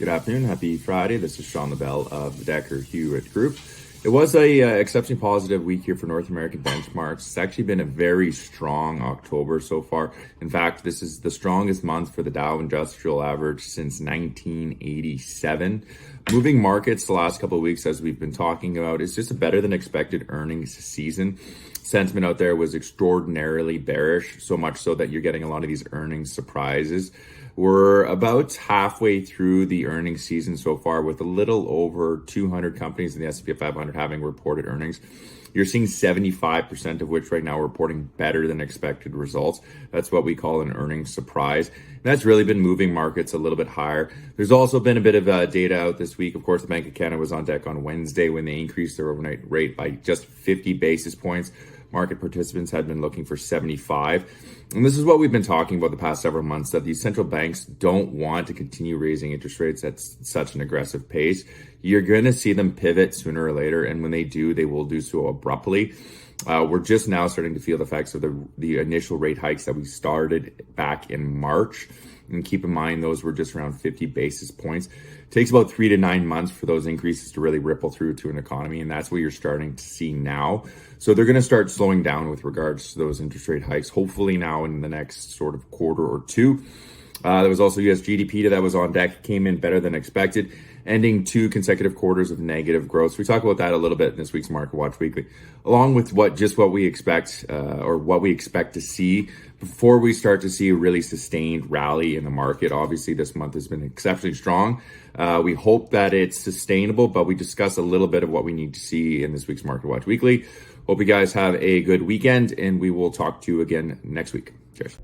Good afternoon. Happy Friday. This is Shawn Labelle of the Dekker Hewett Group. It was a exceptionally positive week here for North American benchmarks. It's actually been a very strong October so far. In fact, this is the strongest month for the Dow Industrial Average since 1987. Moving markets the last couple of weeks, as we've been talking about, is just a better than expected earnings season. Sentiment out there was extraordinarily bearish, so much so that you're getting a lot of these earnings surprises. We're about halfway through the earnings season so far, with a little over 200 companies in the S&P 500 having reported earnings. You're seeing 75% of which right now are reporting better than expected results. That's what we call an earnings surprise. And that's really been moving markets a little bit higher. There's also been a bit of data out this week. Of course, the Bank of Canada was on deck on Wednesday when they increased their overnight rate by just 50 basis points. Market participants had been looking for 75. And this is what we've been talking about the past several months, that these central banks don't want to continue raising interest rates at such an aggressive pace. You're going to see them pivot sooner or later. And when they do, they will do so abruptly. We're just now starting to feel the effects of the initial rate hikes that we started back in March. And keep in mind, those were just around 50 basis points. It takes about 3 to 9 months for those increases to really ripple through to an economy. And that's what you're starting to see now. So they're going to start slowing down with regards to those interest rate hikes, hopefully now in the next sort of quarter or two. There was also US GDP that was on deck, came in better than expected, ending 2 consecutive quarters of negative growth. So we talk about that a little bit in this week's Market Watch Weekly, along with what we expect to see before we start to see a really sustained rally in the market. Obviously, this month has been exceptionally strong. We hope that it's sustainable, but we discuss a little bit of what we need to see in this week's Market Watch Weekly. Hope you guys have a good weekend, and we will talk to you again next week. Cheers.